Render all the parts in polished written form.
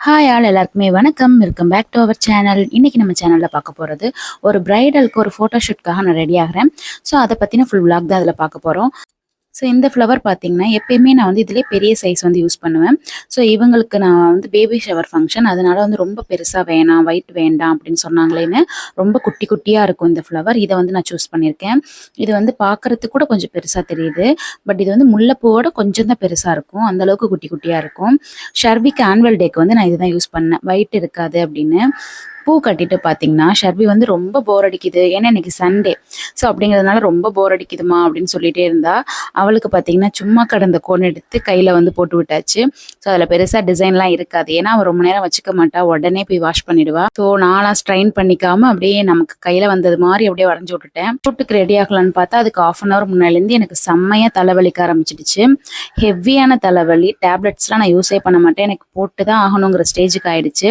Hi all எல்லாருக்குமே வணக்கம். Welcome back to our channel. இன்னைக்கு நம்ம சேனலில் பார்க்க போகிறது ஒரு பிரைடலுக்கு ஒரு ஃபோட்டோஷூட்காக நான் ரெடி ஆகிறேன். ஸோ அதை பற்றின ஃபுல் விளாக் தான் அதில் பார்க்க போகிறோம். ஸோ இந்த ஃப்ளவர் பார்த்தீங்கன்னா எப்பயுமே நான் வந்து இதிலே பெரிய சைஸ் வந்து யூஸ் பண்ணுவேன். ஸோ இவங்களுக்கு நான் வந்து பேபி ஷவர் ஃபங்க்ஷன், அதனால வந்து ரொம்ப பெருசாக வேணாம், ஒயிட் வேண்டாம் அப்படின்னு சொன்னாங்களேன்னு ரொம்ப குட்டி குட்டியாக இருக்கும் இந்த ஃப்ளவர். இதை வந்து நான் சூஸ் பண்ணியிருக்கேன். இது வந்து பார்க்குறதுக்கு கூட கொஞ்சம் பெருசாக தெரியுது. பட் இது வந்து முல்லைப்பூவோட கொஞ்சம் தான் பெருசாக இருக்கும், அந்தளவுக்கு குட்டி குட்டியாக இருக்கும். ஷர்விக்கு ஆனுவல் டேக்கு வந்து நான் இதுதான் யூஸ் பண்ணேன், ஒயிட் இருக்காது அப்படின்னு. பூ கட்டிட்டு பார்த்தீங்கன்னா ஷர்வி வந்து ரொம்ப போர் அடிக்குது, ஏன்னா இன்னைக்கு சண்டே. ஸோ அப்படிங்கிறதுனால ரொம்ப போர் அடிக்குதுமா அப்படின்னு சொல்லிட்டே இருந்தா. அவளுக்கு பார்த்தீங்கன்னா சும்மா கடந்த கோன் எடுத்து கையில் வந்து போட்டு விட்டாச்சு. ஸோ அதில் பெருசாக டிசைன்லாம் இருக்காது, ஏன்னா அவள் ரொம்ப நேரம் வச்சுக்க மாட்டா, உடனே போய் வாஷ் பண்ணிடுவா. ஸோ நான்லாம் ஸ்ட்ரைன் பண்ணிக்காம அப்படியே நமக்கு கையில் வந்தது மாதிரி அப்படியே வரைஞ்சி விட்டுட்டேன். ஷூட்டுக்கு ரெடி ஆகலான்னு பார்த்தா அதுக்கு ½ அன் ஹவர் முன்னாலேருந்து எனக்கு செம்மையாக தலைவலிக்க ஆரம்பிச்சிடுச்சு. ஹெவியான தலைவலி. டேப்லெட்ஸ்லாம் நான் யூஸே பண்ண மாட்டேன், எனக்கு போட்டு தான் ஆகணுங்கிற ஸ்டேஜுக்கு ஆயிடுச்சு.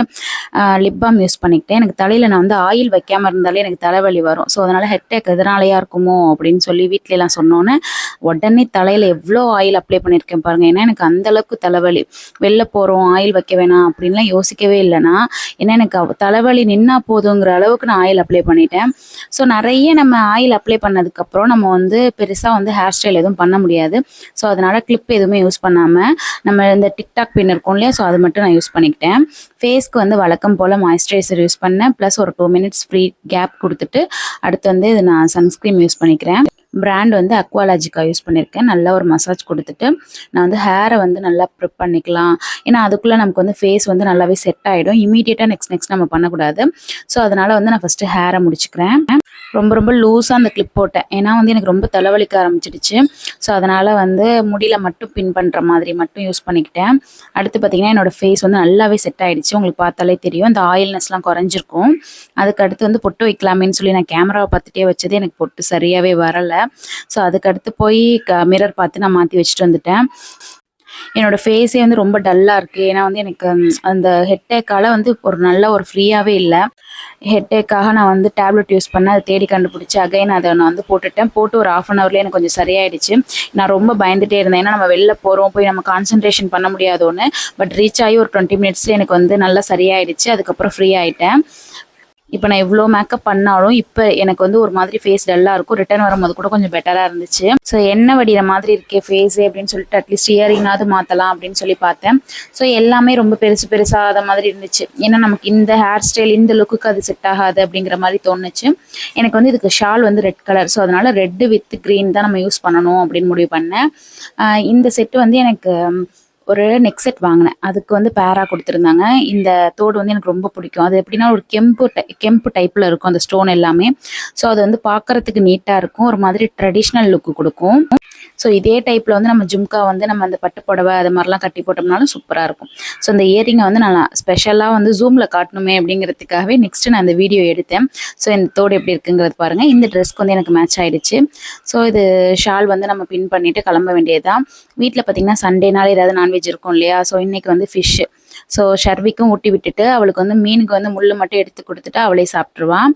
லிப் பாம் யூஸ் பண்ணிக்கிட்டேன். எனக்கு தலையில் நான் வந்து ஆயில் வைக்காமல் இருந்தாலே எனக்கு தலைவலி வரும். ஸோ அதனால் ஹெட்டேக் எதனாலையா இருக்குமோ அப்படின்னு சொல்லி வீட்டிலலாம் சொன்னோன்னே உடனே தலையில் எவ்வளோ ஆயில் அப்ளை பண்ணியிருக்கேன் பாருங்கள். ஏன்னா எனக்கு அந்தளவுக்கு தலைவலி. வெளில போகிறோம் ஆயில் வைக்க வேணாம் அப்படின்லாம் யோசிக்கவே இல்லைனா, ஏன்னா எனக்கு தலைவலி நின்னா போதுங்கிற அளவுக்கு நான் ஆயில் அப்ளை பண்ணிட்டேன். ஸோ நிறைய நம்ம ஆயில் அப்ளை பண்ணதுக்கப்புறம் நம்ம வந்து பெருசாக வந்து ஹேர் ஸ்டைல் எதுவும் பண்ண முடியாது. ஸோ அதனால் கிளிப் எதுவுமே யூஸ் பண்ணாமல் நம்ம இந்த டிக்டாக் பின் இருக்கும் இல்லையா, ஸோ அது மட்டும் நான் யூஸ் பண்ணிக்கிட்டேன். ஃபேஸ்க்கு வந்து வழக்கம் போல் மாய்ஸ்சரைசர் யூஸ் பண்ணேன், ப்ளஸ் ஒரு 2 மினிட்ஸ் ஃப்ரீ கேப் கொடுத்துட்டு அடுத்து வந்து இது நான் சன்ஸ்க்ரீம் யூஸ் பண்ணிக்கிறேன். பிராண்ட் வந்து அக்வாலாஜிக்கா யூஸ் பண்ணியிருக்கேன். நல்லா ஒரு மசாஜ் கொடுத்துட்டு நான் வந்து ஹேரை வந்து நல்லா ப்ரிப் பண்ணிக்கலாம். ஏன்னா அதுக்குள்ளே நமக்கு வந்து ஃபேஸ் வந்து நல்லாவே செட் ஆகிடும். இமீடியட்டாக நெக்ஸ்ட் நம்ம பண்ணக்கூடாது. ஸோ அதனால் வந்து நான் ஃபஸ்ட்டு ஹேரை முடிச்சுக்கிறேன். ரொம்ப லூஸாக அந்த கிளிப் போட்டேன், ஏன்னா வந்து எனக்கு ரொம்ப தலைவலிக்க ஆரம்பிச்சிடுச்சு. ஸோ அதனால் வந்து முடியில் மட்டும் பின் பண்ணுற மாதிரி மட்டும் யூஸ் பண்ணிக்கிட்டேன். அடுத்து பார்த்திங்கன்னா என்னோடய ஃபேஸ் வந்து நல்லாவே செட் ஆகிடுச்சு. உங்களுக்கு பார்த்தாலே தெரியும், இந்த ஆயில்னஸ்லாம் குறைஞ்சிருக்கும். அதுக்கு அடுத்து வந்து பொட்டு வைக்கலாமேன்னு சொல்லி நான் கேமராவை பார்த்துட்டே வச்சது எனக்கு பொட்டு சரியாகவே வரலை. ஸோ அதுக்கடுத்து போய் மிரர் பார்த்து நான் மாற்றி வச்சுட்டு வந்துட்டேன். என்னோடய ஃபேஸே வந்து ரொம்ப டல்லாக இருக்குது, ஏன்னா வந்து எனக்கு அந்த ஹெட்டேக்கால் வந்து ஒரு நல்ல ஒரு ஃப்ரீயாகவே இல்லை. ஹெட்டேக்காக நான் வந்து டேப்லெட் யூஸ் பண்ணேன், அதை தேடி கண்டுபிடிச்சி அகைன் அதை நான் வந்து போட்டுட்டேன். போட்டு ஒரு ½ அன் ஹவர்லேயே எனக்கு கொஞ்சம் சரியாயிடுச்சு. நான் ரொம்ப பயந்துகிட்டே இருந்தேன், ஏன்னா நம்ம வெளில போகிறோம், போய் நம்ம கான்சன்ட்ரேஷன் பண்ண முடியாதோன்னு. பட் ரீச் ஆகி ஒரு 20 மினிட்ஸ்லேயே எனக்கு வந்து நல்லா சரியாயிடுச்சு. அதுக்கப்புறம் ஃப்ரீ ஆகிட்டேன். இப்போ நான் இவ்வளோ மேக்கப் பண்ணாலும் இப்போ எனக்கு வந்து ஒரு மாதிரி ஃபேஸ் டல்லாக இருக்கும். ரிட்டர்ன் வரும்போது கூட கொஞ்சம் பெட்டராக இருந்துச்சு. ஸோ எண்ணெய் வடிகிற மாதிரி இருக்கே ஃபேஸு அப்படின்னு சொல்லிட்டு அட்லீஸ்ட் இயரிங்காவது மாற்றலாம் அப்படின்னு சொல்லி பார்த்தேன். ஸோ எல்லாமே ரொம்ப பெருசாக அதை மாதிரி இருந்துச்சு. ஏன்னா நமக்கு இந்த ஹேர் ஸ்டைல் இந்த லுக்குக்கு அது செட் ஆகாது அப்படிங்கிற மாதிரி தோணுச்சு. எனக்கு வந்து இதுக்கு ஷால் வந்து ரெட் கலர், ஸோ அதனால் ரெட்டு வித் க்ரீன் தான் நம்ம யூஸ் பண்ணணும் அப்படின்னு முடிவு பண்ணேன். இந்த செட்டு வந்து எனக்கு ஒரு நெக் செட் வாங்கினேன், அதுக்கு வந்து பேரா கொடுத்துருந்தாங்க. இந்த தோடு வந்து எனக்கு ரொம்ப பிடிக்கும். அது எப்படின்னா ஒரு கெம்பு டைப்பில் இருக்கும் அந்த ஸ்டோன் எல்லாமே. ஸோ அது வந்து பார்க்குறதுக்கு நீட்டாக இருக்கும், ஒரு மாதிரி ட்ரெடிஷ்னல் லுக்கு கொடுக்கும். ஸோ இதே டைப்பில் வந்து நம்ம ஜும்கா வந்து நம்ம அந்த பட்டு புடவை அது மாதிரிலாம் கட்டி போட்டோம்னாலும் சூப்பராக இருக்கும். ஸோ இந்த இயரிங்கை வந்து நான் ஸ்பெஷலாக வந்து ஜூமில் காட்டணுமே அப்படிங்கிறதுக்காகவே நெக்ஸ்ட்டு நான் இந்த வீடியோ எடுத்தேன். ஸோ இந்த தோடு எப்படி இருக்குங்கிறது பாருங்கள். இந்த ட்ரெஸ்க்கு வந்து எனக்கு மேட்ச் ஆகிடுச்சு. ஸோ இது ஷால் வந்து நம்ம பின் பண்ணிவிட்டு கிளம்ப வேண்டியது தான். வீட்டில் பார்த்திங்கன்னா சண்டேனால ஏதாவது நான்வெஜ் இருக்கும் இல்லையா, ஸோ இன்றைக்கி வந்து ஃபிஷ்ஷு. ஸோ ஷர்விக்கும் ஊட்டி விட்டுட்டு அவளுக்கு வந்து மீனுக்கு வந்து முள் மட்டும் எடுத்து கொடுத்துட்டு அவளே சாப்பிட்ருவான்.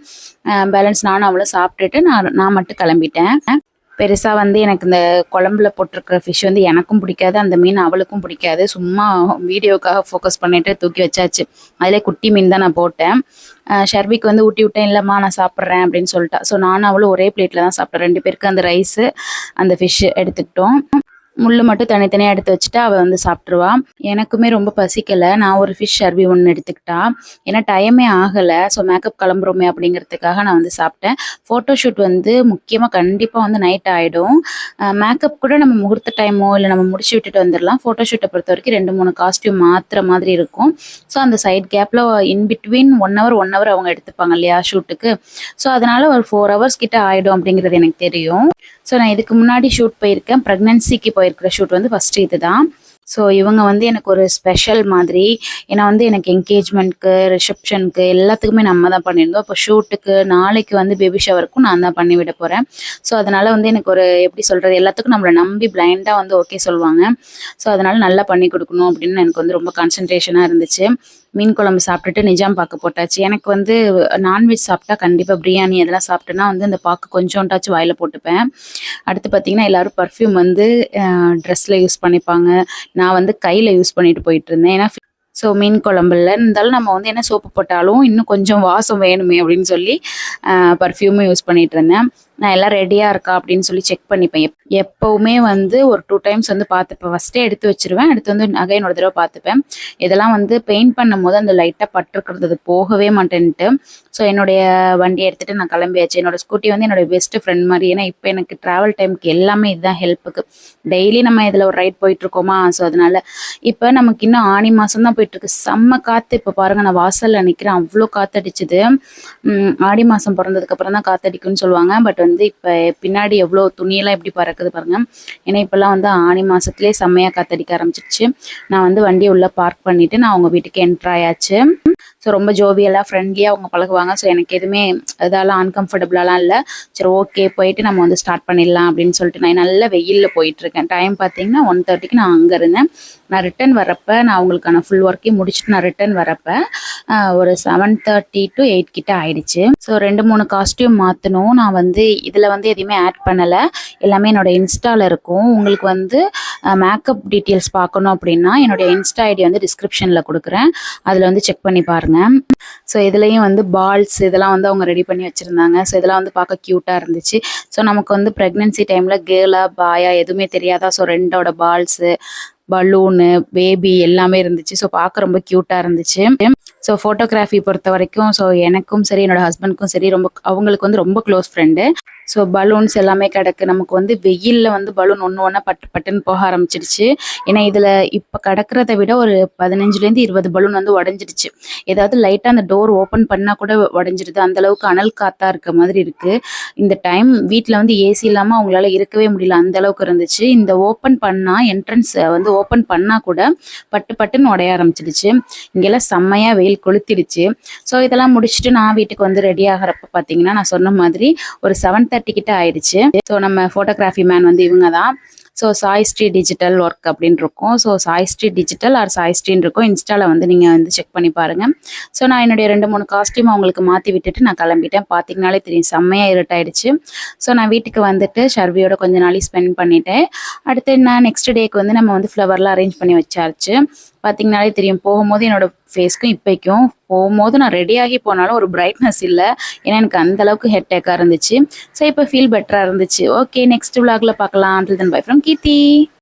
பேலன்ஸ் நானும் அவளும் சாப்பிட்டுட்டு நான் மட்டும் கிளம்பிட்டேன். பெருசாக வந்து எனக்கு இந்த குழம்புல போட்டிருக்கிற ஃபிஷ் வந்து எனக்கும் பிடிக்காது, அந்த மீன் அவளுக்கும் பிடிக்காது. சும்மா வீடியோக்காக ஃபோக்கஸ் பண்ணிவிட்டு தூக்கி வச்சாச்சு. அதிலே குட்டி மீன் தான் நான் போட்டேன். ஷர்விக்கு வந்து ஊட்டி விட்டேன், இல்லைம்மா நான் சாப்பிட்றேன் அப்படின்னு சொல்லிட்டா. ஸோ நானும் அவளும் ஒரே பிளேட்டில் தான் சாப்பிட்டேன். 2 பேருக்கு அந்த ரைஸு அந்த ஃபிஷ்ஷு எடுத்துக்கிட்டோம். முள் மட்டும் தனித்தனியாக எடுத்து வச்சுட்டு அவள் வந்து சாப்பிட்ருவா. எனக்குமே ரொம்ப பசிக்கலை, நான் ஒரு ஃபிஷ் ஷர்வி ஒன்று எடுத்துக்கிட்டா. ஏன்னா டைமே ஆகலை, ஸோ மேக்கப் கிளம்புறோமே அப்படிங்கிறதுக்காக நான் வந்து சாப்பிட்டேன். ஃபோட்டோஷூட் வந்து முக்கியமாக கண்டிப்பாக வந்து நைட் ஆகிடும். மேக்கப் கூட நம்ம முகூர்த்த டைமோ இல்லை நம்ம முடிச்சு விட்டுட்டு வந்துடலாம். ஃபோட்டோஷூட்டை பொறுத்த வரைக்கும் 2-3 காஸ்ட்யூம் மாற்றுற மாதிரி இருக்கும். ஸோ அந்த சைட் கேப்பில் இன்பிட்வீன் 1 ஹவர் அவங்க எடுத்துப்பாங்க இல்லையா ஷூட்டுக்கு. ஸோ அதனால் ஒரு 4 ஹவர்ஸ் கிட்ட ஆகிடும் அப்படிங்கிறது எனக்கு தெரியும். ஸோ நான் இதுக்கு முன்னாடி ஷூட் போயிருக்கேன், ப்ரெக்னன்சிக்கு போயிருக்கிற ஷூட் வந்து ஃபஸ்ட்டு இது தான். ஸோ இவங்க வந்து எனக்கு ஒரு ஸ்பெஷல் மாதிரி. ஏன்னா வந்து எனக்கு என்கேஜ்மெண்ட்க்கு, ரிசப்ஷனுக்கு எல்லாத்துக்குமே நம்ம தான் பண்ணியிருந்தோம். இப்போ ஷூட்டுக்கு நாளைக்கு வந்து பேபி ஷவருக்கும் நான் தான் பண்ணி விட போகிறேன். ஸோ அதனால் வந்து எனக்கு ஒரு எப்படி சொல்கிறது, எல்லாத்துக்கும் நம்மளை நம்பி பிளைண்டாக வந்து ஓகே சொல்லுவாங்க. ஸோ அதனால் நல்லா பண்ணி கொடுக்கணும் அப்படின்னு எனக்கு வந்து ரொம்ப கான்சன்ட்ரேஷனாக இருந்துச்சு. மீன் குழம்பு சாப்பிட்டுட்டு நிஜாம் பாக்கு போட்டாச்சு. எனக்கு வந்து நான்வெஜ் சாப்பிட்டா கண்டிப்பாக பிரியாணி அதெல்லாம் சாப்பிட்டேன்னா வந்து அந்த பாக்கு கொஞ்சோண்டாச்சும் வாயில் போட்டுப்பேன். அடுத்து பார்த்திங்கன்னா எல்லோரும் பர்ஃப்யூம் வந்து ட்ரெஸ்ஸில் யூஸ் பண்ணிப்பாங்க, நான் வந்து கையில் யூஸ் பண்ணிட்டு போயிட்டு இருந்தேன். ஏன்னா ஸோ மீன் குழம்புல இருந்தாலும் நம்ம வந்து என்ன சோப்பு போட்டாலும் இன்னும் கொஞ்சம் வாசம் வேணுமே அப்படின்னு சொல்லி பர்ஃப்யூமும் யூஸ் பண்ணிட்டு இருந்தேன். நான் எல்லாம் ரெடியாக இருக்கா அப்படின்னு சொல்லி செக் பண்ணிப்பேன். எப்போவுமே வந்து ஒரு 2 டைம்ஸ் வந்து பார்த்துப்பேன். ஃபஸ்ட்டே எடுத்து வச்சுருவேன். அடுத்து வந்து அகைன் ஒரு தடவை பார்த்துப்பேன். இதெல்லாம் வந்து பெயிண்ட் பண்ணும்போது அந்த லைட்டாக பட்டிருக்கிறது அது போகவே மாட்டேன்ட்டு. ஸோ என்னுடைய வண்டியை எடுத்துகிட்டு நான் கிளம்பியாச்சு. என்னோட ஸ்கூட்டி வந்து என்னோட பெஸ்ட் ஃப்ரெண்ட் மாதிரி. ஏன்னா இப்போ எனக்கு ட்ராவல் டைமுக்கு எல்லாமே இதுதான் ஹெல்ப்புக்கு. டெய்லி நம்ம இதில் ஒரு ரைட் போயிட்டுருக்கோமா, ஸோ அதனால் இப்போ நமக்கு இன்னும் ஆனி மாதம் தான் போயிட்டுருக்கு. செம்ம காற்று. இப்போ பாருங்கள், நான் வாசலில் நிற்கிறேன், அவ்வளோ காற்றடிச்சுது. ஆடி மாதம் பிறந்ததுக்கப்புறம் தான் காற்றடிக்குன்னு சொல்லுவாங்க. பட் வந்து இப்போ பின்னாடி எவ்வளோ துணியெல்லாம் எப்படி பறக்குது பாருங்கள். ஏன்னா இப்போல்லாம் வந்து ஆனி மாதத்துலேயே செம்மையாக காற்றடிக்க ஆரம்பிச்சிருச்சு. நான் வந்து வண்டியை உள்ளே பார்க் பண்ணிவிட்டு நான் அவங்க வீட்டுக்கு என்ட்ரு ஆயாச்சு. ஸோ ரொம்ப ஜோவியலாக ஃப்ரெண்ட்லியாக அவங்க பழகுவாங்க. ஸோ எனக்கு எதுவுமே இதெல்லாம் அன்கம்ஃபர்டபுளாலாம் இல்லை. சரி, ஓகே, போயிட்டு நம்ம வந்து ஸ்டார்ட் பண்ணிடலாம் அப்படின்னு சொல்லிட்டு நான் நல்ல வெயிலில் போயிட்டுருக்கேன். டைம் பார்த்தீங்கன்னா 1:30க்கு நான் அங்கே இருந்தேன். நான் ரிட்டன் வரப்போ நான் அவங்களுக்கான ஃபுல் ஒர்க்கையும் முடிச்சுட்டு நான் ரிட்டன் வரப்போ ஒரு 7:30 to 8 கிட்ட ஆயிடுச்சு. ஸோ 2-3 காஸ்டியூம் மாற்றணும். நான் வந்து இதில் வந்து எதையுமே ஆட் பண்ணலை. எல்லாமே என்னோடய இன்ஸ்டாவில் இருக்கும். உங்களுக்கு வந்து மேக்கப் டீட்டெயில்ஸ் பார்க்கணும் அப்படின்னா என்னுடைய இன்ஸ்டா ஐடி வந்து டிஸ்கிரிப்ஷனில் கொடுக்குறேன். அதில் வந்து செக் பண்ணி பாருங்கள். ஸோ இதுலேயும் வந்து பால்ஸ் இதெல்லாம் வந்து அவங்க ரெடி பண்ணி வச்சுருந்தாங்க. ஸோ இதெல்லாம் வந்து பார்க்க க்யூட்டாக இருந்துச்சு. ஸோ நமக்கு வந்து ப்ரெக்னென்சி டைமில் கேர்ளா பாயா எதுவுமே தெரியாதா. ஸோ 2ஓட பால்ஸு, பலூனு, பேபி எல்லாமே இருந்துச்சு. ஸோ பார்க்க ரொம்ப க்யூட்டாக இருந்துச்சு. ஸோ ஃபோட்டோகிராஃபி பொறுத்த வரைக்கும் ஸோ எனக்கும் சரி என்னோடய ஹஸ்பண்ட்க்கும் சரி அவங்களுக்கு வந்து ரொம்ப க்ளோஸ் ஃப்ரெண்டு. ஸோ பலூன்ஸ் எல்லாமே கிடக்கு. நமக்கு வந்து வெயிலில் வந்து பலூன் ஒன்று பட்டு பட்டுன்னு போக ஆரம்பிச்சிடுச்சு. ஏன்னா இதில் இப்போ கிடக்கிறத விட ஒரு 15-20 பலூன் வந்து உடஞ்சிடுச்சு. ஏதாவது லைட்டாக அந்த டோர் ஓப்பன் பண்ணால் கூட உடஞ்சிடுது. அந்தளவுக்கு அனல் காற்றா இருக்க மாதிரி இருக்குது. இந்த டைம் வீட்டில் வந்து ஏசி இல்லாமல் அவங்களால இருக்கவே முடியல, அந்தளவுக்கு இருந்துச்சு. இந்த ஓப்பன் பண்ணால் என்ட்ரன்ஸ் வந்து ஓப்பன் பண்ணால் கூட பட்டு பட்டுன்னு உடைய ஆரம்பிச்சிடுச்சு. இங்கெல்லாம் செம்மையாக வெயில் கொளுத்திடுச்சு. ஸோ இதெல்லாம் முடிச்சுட்டு நான் வீட்டுக்கு வந்து ரெடி ஆகிறப்ப பார்த்தீங்கன்னா நான் சொன்ன மாதிரி ஒரு 7:30 கிட்ட ஆயிடுச்சு. ஸோ நம்ம ஃபோட்டோகிராஃபி மேன் வந்து இவங்க தான். So Sai Sri digital work அப்படின்னு இருக்கும். So Sai Sri digital or Sai ஸ்ரீன்னு இருக்கும். இன்ஸ்டாவில் வந்து நீங்கள் வந்து செக் பண்ணி பாருங்கள். ஸோ நான் என்னுடைய 2-3 காஸ்டியூம் அவங்களுக்கு மாற்றி விட்டுட்டு நான் கிளம்பிட்டேன். பார்த்தீங்கனாலே தெரியும், செம்மையாக இருட்டாயிடுச்சு. ஸோ நான் வீட்டுக்கு வந்துட்டு ஷர்வியோட கொஞ்ச நாளைக்கு ஸ்பெண்ட் பண்ணிட்டேன். அடுத்து நான் நெக்ஸ்ட் டேக்கு வந்து நம்ம வந்து ஃப்ளவர்லாம் அரேஞ்ச் பண்ணி வச்சாச்சு. பார்த்தீங்கனாலே தெரியும், போகும்போது என்னோட ஃபேஸ்க்கும் இப்போக்கும் போகும்போது நான் ரெடியாகி போனாலும் ஒரு பிரைட்னஸ் இல்லை. ஏன்னா எனக்கு அந்தளவுக்கு ஹெட் டேக்காக இருந்துச்சு. ஸோ இப்போ ஃபீல் பெட்டராக இருந்துச்சு. ஓகே, நெக்ஸ்ட் விலாகில் பார்க்கலாம். Until then, bye from Kirti.